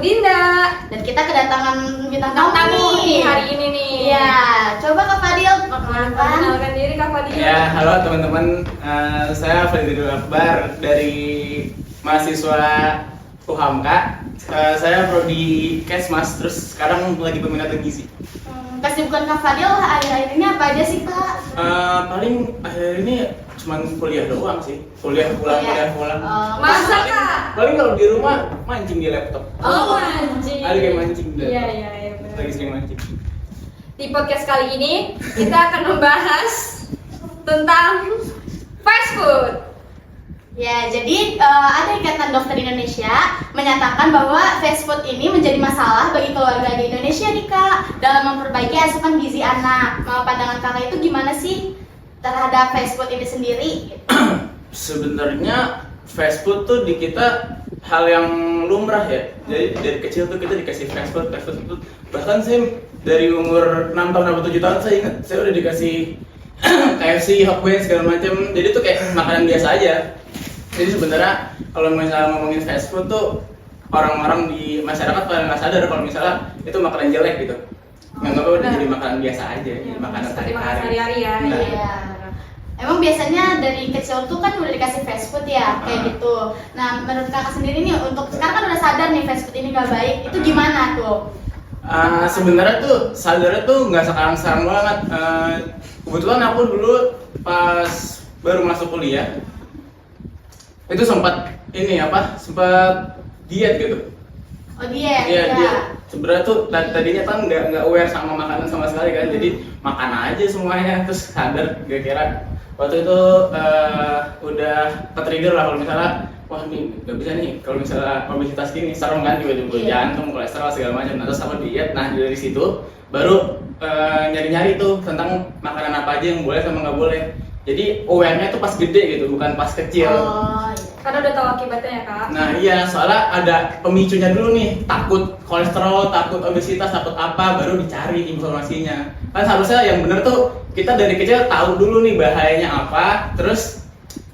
Dinda. Dan kita kedatangan bintang tamu Tamu nih hari ini nih. Iya, coba Kak Fadil perkenalkan. Perkenalkan diri Kak Fadil. Ya, halo teman-teman. Saya Fadil Akbar dari mahasiswa UHAMKA. Saya prodi Kesmas, terus sekarang lagi peminatan gizi. Kesibukan Kak Fadil akhir-akhir ini apa aja sih Kak? Paling akhir ini cuman kuliah doang sih. Kuliah pulang. Masa Kak? Paling kalau di rumah mancing di laptop. Oh, mancing. Ada kayak mancing di laptop. Iya, benar. Lagi sering mancing. Di podcast kali ini kita akan membahas tentang fast food. Ya, jadi ada Ikatan Dokter Indonesia menyatakan bahwa fast food ini menjadi masalah bagi keluarga di Indonesia nih Kak dalam memperbaiki asupan gizi anak. Mau pandangan Kakak itu gimana sih terhadap fast food ini sendiri? Sebenarnya fast food tuh di kita hal yang lumrah ya. Jadi dari kecil tuh kita dikasih fast food itu. Bahkan saya dari umur 6 tahun atau 7 tahun saya ingat saya udah dikasih KFC, Hot Wheels segala macam. Jadi tuh kayak makanan biasa aja. Jadi sebenarnya kalau misalnya ngomongin fast food tuh orang-orang di masyarakat pada nggak sadar kalau misalnya itu makanan jelek gitu. Nganggapnya udah jadi makanan biasa aja, Ya, makanan seperti makan sehari-hari. sehari-hari ya. Nah. Iya. Emang biasanya dari kecil tuh kan udah dikasih fast food ya, kayak gitu. Nah, menurut Kakak sendiri nih untuk sekarang kan udah sadar nih fast food ini gak baik, itu gimana tuh? Sebenarnya tuh sadarnya tuh nggak sekarang banget. Kebetulan aku dulu pas baru masuk kuliah itu sempat diet gitu. Oh diet? Iya, ya. diet. Sebenarnya tuh tadinya kan nggak aware sama makanan sama sekali kan, jadi makan aja semuanya, terus sadar kira-kira waktu itu udah ke-trigger lah kalau misalnya wah nih nggak bisa nih kalau misalnya obesitas gini serem kan, tiba-tiba jantung, kolesterol segala macam. Nah, terus aku diet. Nah, dari situ baru nyari-nyari tuh tentang makanan apa aja yang boleh sama nggak boleh. Jadi aware-nya tuh pas gede gitu, bukan pas kecil. Oh, iya. Karena udah tahu akibatnya ya Kak. Nah iya, soalnya ada pemicunya dulu nih, takut kolesterol, takut obesitas, takut apa, baru dicari informasinya. Kan seharusnya yang bener tuh kita dari kecil tahu dulu nih bahayanya apa, terus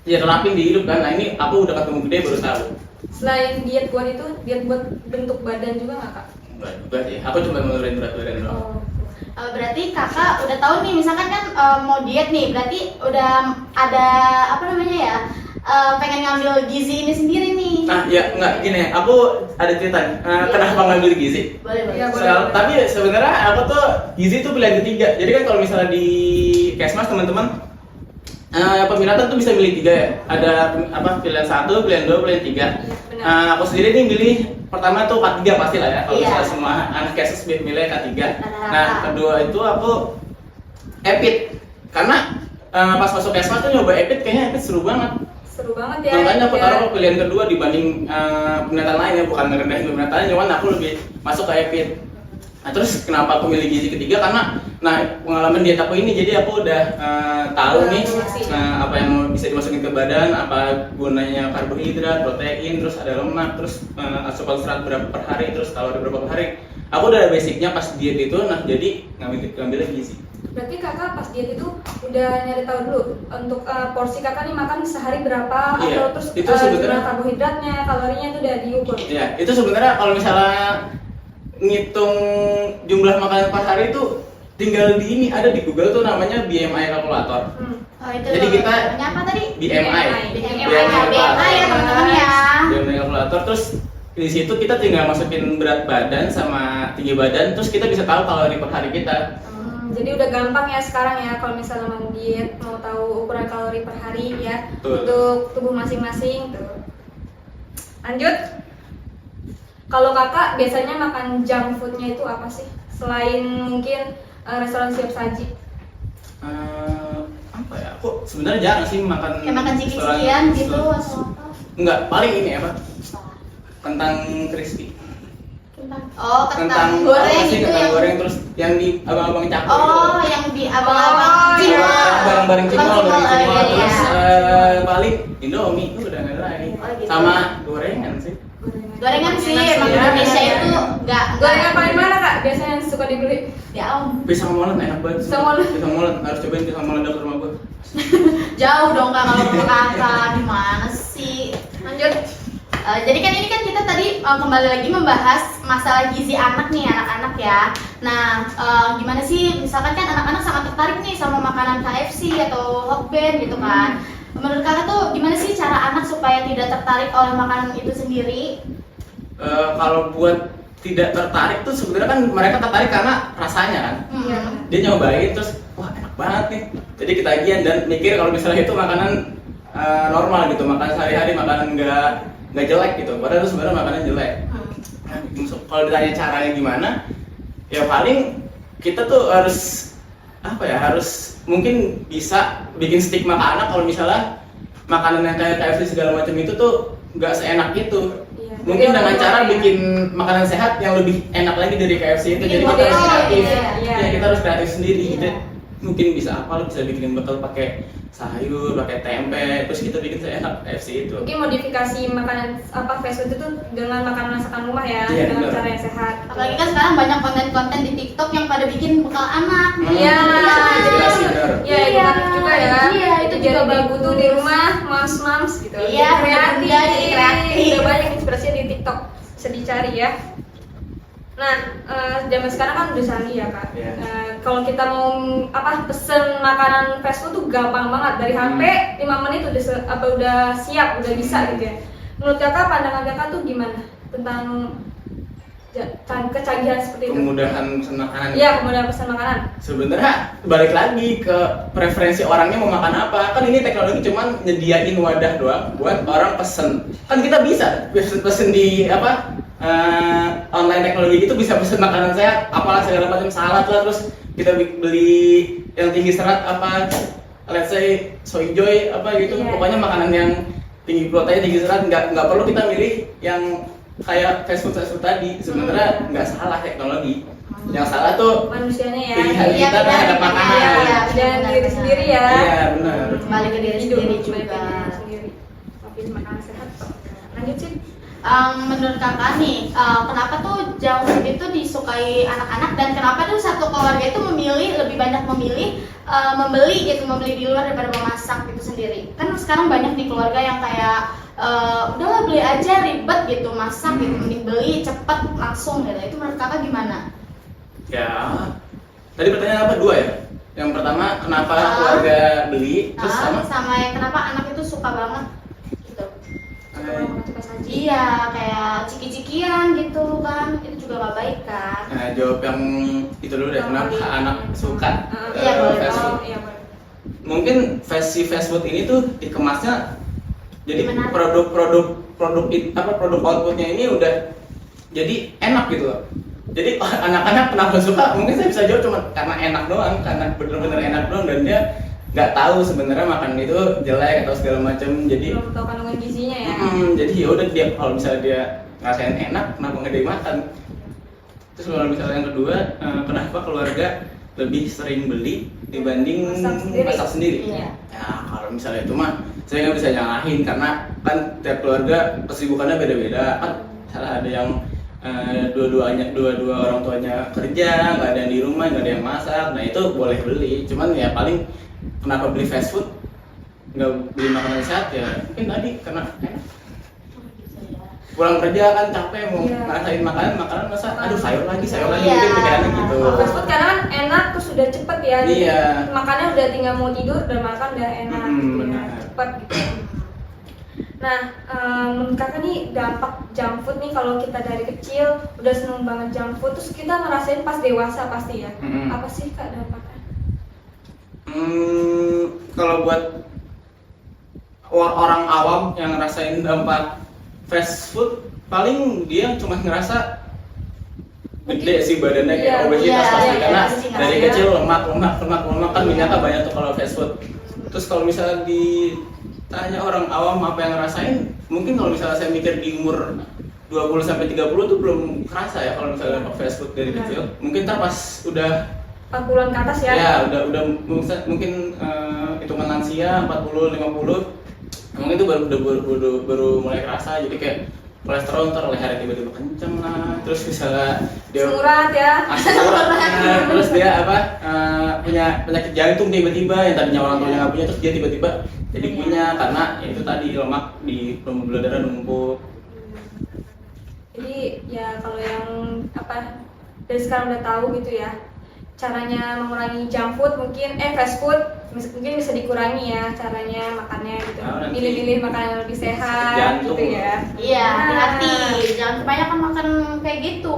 ya terapin di hidup kan. Nah ini aku udah ketemu gede baru tahu. Selain diet buat itu, diet buat bentuk badan juga nggak Kak? Enggak juga sih, aku cuma nurunin berat badan doang. Berarti Kakak udah tahu nih, misalkan kan mau diet nih, berarti udah ada apa namanya ya? Pengen ngambil gizi ini sendiri nih. Nah ya enggak gini, aku ada cerita nih. Kenapa ngambil gizi? Boleh. Iya, boleh. Tapi sebenarnya aku tuh gizi tuh pilihan ketiga. Jadi kan kalau misalnya di Kesmas teman-teman peminatan tuh bisa milih 3 ya. Ada pilihan 1, pilihan 2, pilihan 3. Iya, benar. Aku sendiri nih milih pertama tuh K3 pasti lah ya. Kalau Iya. misalnya semua anak Kesmas milih K3. Rata-rata. Nah, kedua itu aku Epit. Karena pas masuk Kesmas tuh nyoba Epit, kayaknya Epit seru banget. Seru banget ya. Makanya aku ya. taruh pilihan kedua dibanding peminatan lain ya, bukan merendahin peminatan, cuman aku lebih masuk ke Epit. Nah terus kenapa aku milih gizi ketiga, karena pengalaman diet aku ini, jadi aku udah tahu nih apa yang mau bisa dimasukin ke badan, apa gunanya karbohidrat, protein, terus ada lemak, terus asupan serat berapa per hari, terus kalori berapa per hari. Aku udah ada basicnya pas diet itu, nah jadi ngambil gizi. Berarti Kakak pas diet itu udah nyari tahu dulu untuk porsi Kakak nih makan sehari berapa, Iya, atau terus itu sebenarnya- jumlah karbohidratnya, kalorinya itu udah diukur. Ya, itu sebenarnya kalau misalnya ngitung jumlah makanan per hari itu tinggal di ini, ada di Google tuh namanya BMI kalkulator. Oh itu. Jadi kita- namanya apa tadi? BMI. BMI ya teman-teman ya. BMI kalkulator, terus di situ kita tinggal masukin berat badan sama tinggi badan, terus kita bisa tahu kalori per hari kita. Jadi udah gampang ya sekarang ya kalau misalnya mau diet, mau tahu ukuran kalori per hari ya. Betul. Untuk tubuh masing-masing tuh. Lanjut. Kalau Kakak biasanya makan junk foodnya itu apa sih? Selain mungkin restoran siap saji. Apa ya? Aku sebenarnya jarang sih makan. Kayak makan ciki-cikian gitu atau apa? Enggak, paling ini apa? Kentang crispy. Oh, kentang goreng apa sih, gitu kentang yang goreng terus yang di abang-abang cakep Oh, yang di abang-abang Oh, cimol. iya. bareng-bareng cimol, Cimol, iya, terus iya. paling Indomie itu udah nggak ada lagi. Oh, gitu. Sama gorengan sih. Gorengan sih, emang Iya, Indonesia iya, itu iya. nggak Gorengan paling mana Kak? Biasanya yang suka dibeli? Ya om, Pisang molen enak banget. Pisang molen. Pisang molen harus cobain pisang molen dekat rumah gua. jauh dong kak kalau ke kakak, gimana sih? Lanjut. Jadi kan ini kan kita tadi kembali lagi membahas masalah gizi anak nih, anak-anak ya. Nah, gimana sih, misalkan kan anak-anak sangat tertarik nih sama makanan KFC atau Hokben gitu kan. Menurut kakak tuh gimana sih cara anak supaya tidak tertarik oleh makanan itu sendiri? Kalau buat tidak tertarik tuh sebenarnya kan mereka tertarik karena rasanya kan. Iya. Dia nyobain terus wah enak banget nih, jadi ketagihan dan mikir kalau misalnya itu makanan normal gitu, makanan sehari-hari, makanan nggak jelek gitu, padahal itu sebenarnya makanan jelek. Nah, kalau ditanya caranya gimana, ya paling kita tuh harus apa ya, harus mungkin bisa bikin stigma ke anak kalau misalnya makanan yang kayak KFC segala macam itu tuh nggak seenak itu. Iya. Mungkin Jadi dengan orang cara tua bikin makanan sehat yang lebih enak lagi dari KFC itu, Bikin jadi kita harus model kreatif. gitu ya. Ya, Iya. kita harus kreatif sendiri. Iya. Gitu. Mungkin bisa apa, lo bisa bikin bekal pakai sayur, pakai tempe, terus kita bikin seenak KFC itu. Mungkin modifikasi makanan fast food itu dengan makanan masakan rumah ya, Iya, dengan benar. cara yang sehat. Apalagi kan sekarang banyak konten-konten di TikTok yang pada bikin bekal anak. Iya, jadi jadi benar. ya edukatif juga ya. Iya, itu Jadi juga ibu bagus. tuh di rumah, mams gitu. Iya, Jadi kreatif. bunda jadi kreatif. Udah banyak inspirasinya di TikTok, bisa dicari ya. Nah, zaman sekarang kan udah canggih ya kak. Iya. Kalau kita mau pesen makanan fast food tuh gampang banget, dari HP 5 menit udah siap, udah bisa gitu ya. Menurut kakak, pandangan kakak tuh gimana tentang kecanggihan seperti itu? Kemudahan pesan makanan. Iya, kemudahan pesan makanan. Sebenarnya balik lagi ke preferensi orangnya mau makan apa. Kan ini teknologi cuman nyediain wadah doang buat orang pesen. Kan kita bisa pesen di online teknologi itu, bisa pesen makanan sehat, apalah segala macam, salad lah, terus kita beli yang tinggi serat let's say soy joy gitu. Iya. Pokoknya makanan yang tinggi protein, tinggi serat, nggak perlu kita milih yang kayak fast food tadi. Sebenarnya nggak salah teknologi, yang salah tuh Manusianya ya. pilihan Iya, kita terhadap benar, makanan. iya, iya. Dan diri sendiri ya. Iya benar. Kembali ke diri Hidup, sendiri kembali ke juga. diri sendiri. Tapi makanan sehat. Lanjut sih. Menurut kakak nih, kenapa tuh junk food itu disukai anak-anak, dan kenapa tuh satu keluarga itu lebih banyak memilih membeli di luar daripada memasak gitu sendiri? Kan sekarang banyak nih keluarga yang kayak udahlah beli aja, ribet gitu masak gitu, mending beli cepet langsung gitu. Itu menurut kakak gimana? Ya, tadi pertanyaan apa, dua ya? Yang pertama kenapa keluarga beli, terus sama yang kenapa anak itu suka banget gitu? Suka saji. Iya, kayak ciki-cikian gitu kan, itu juga nggak baik kan? Nah, jawab yang itu dulu deh, kenapa anak suka Iya, boleh. fast food? Iya, boleh. Mungkin fast food ini tuh dikemasnya jadi Menarik. produk outputnya ini udah jadi enak gitu loh. Jadi anak-anak kenapa suka? Mungkin saya bisa jawab cuma karena enak doang, karena bener-bener enak doang, dan dia nggak tahu sebenarnya makanan itu jelek atau segala macam. Jadi Belum tahu kandungan gizinya ya. jadi ya udah, dia kalau misalnya dia ngerasain enak, kenapa nggak dia makan? Terus kalau misalnya yang kedua, kenapa keluarga lebih sering beli dibanding masak sendiri? Iya. Ya kalau misalnya itu mah saya nggak bisa nyalahin, karena kan tiap keluarga kesibukannya beda-beda. Kan salah ada yang dua orang tuanya kerja, nggak ada yang di rumah, nggak ada yang masak. Nah itu boleh beli, cuman ya paling kenapa beli fast food, nggak beli makanan sehat ya mungkin tadi karena enak. Pulang kerja kan capek, mau Iya. ngerasain makanan masa aduh sayur lagi Iya. mungkin pikirannya gitu. Fast food karena kan enak, terus udah cepet ya. Jadi Iya. makannya udah tinggal mau tidur, udah makan udah enak gitu ya. benar. Cepet gitu. Nah, menurut kakak nih dampak junk food nih, kalau kita dari kecil udah seneng banget junk food, terus kita ngerasain pas dewasa pasti ya. Mm-mm. Apa sih kak dampaknya? Kalau buat orang awam yang ngerasain dampak fast food, paling dia cuma ngerasa gede sih badannya, kayak Iya, obesitas iya, pasti, iya, karena pasti dari ngerasa. kecil lemak kan minyaknya banyak tuh kalau fast food. Terus kalau misalnya ditanya orang awam apa yang ngerasain, mungkin kalau misalnya saya mikir di umur 20 sampai 30 tuh belum kerasa ya kalau misalnya dampak fast food dari kecil. Mungkin ntar pas udah 40-an ke atas ya? ya udah mungkin hitungan lansia 40 50 emang itu baru mulai kerasa. Jadi kayak kolesterol ntar lehernya tiba-tiba kenceng lah, terus misalnya dia Semurat ya? asam urat, terus dia punya penyakit jantung tiba-tiba yang tadinya orang tuanya nggak punya, terus dia tiba-tiba jadi punya, karena itu tadi lemak di pembuluh darah numpuk. Jadi ya kalau yang apa dari sekarang udah tahu gitu ya, caranya mengurangi junk food mungkin fast food mungkin bisa dikurangi ya caranya makannya gitu. Oh, nanti Pilih-pilih makanan yang lebih sehat jantung. gitu ya. Iya, Nah. hati-hati, jangan kebanyakan makan kayak gitu.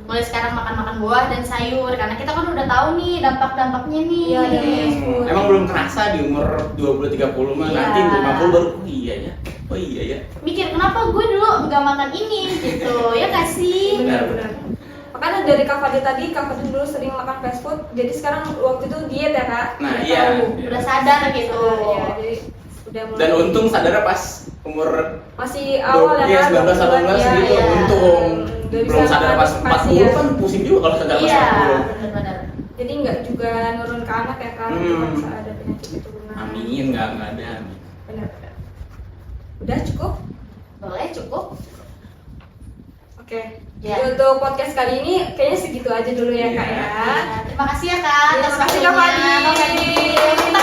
Mulai sekarang makan buah dan sayur, karena kita kan udah tahu nih dampak-dampaknya nih. Iya, dari fast food. Emang belum kerasa di umur 20-30 mah, Iya. nanti 50 baru oh iya ya. Oh iya ya. Mikir kenapa gue dulu nggak makan ini gitu, ya nggak sih? Benar-benar. Makanya dari Kak Fadil tadi, Kak Fadil dulu sering makan fast food, jadi sekarang waktu itu diet ya Kak? Nah, Udah iya. tahu. Udah sadar gitu. Iya, jadi udah mulai. Dan untung sadarnya pas umur Masih awal ya kan? 19 18 Iya, gitu, iya. untung. Nggak bisa Belum sadar pas mengantisipasi 40 ya. kan pusing juga kalau sadar pas Iya, 40. benar-benar. Jadi nggak juga nurun ke anak ya Kak? Cuma bisa ada penyakit keturunan. Amin, enggak ada. Benar-benar. Udah cukup? Boleh cukup. Oke. Ya. Jadi untuk podcast kali ini kayaknya segitu aja dulu ya Kak ya. Terima kasih ya kak. Terima atas kasih Kak waktunya. Fadil.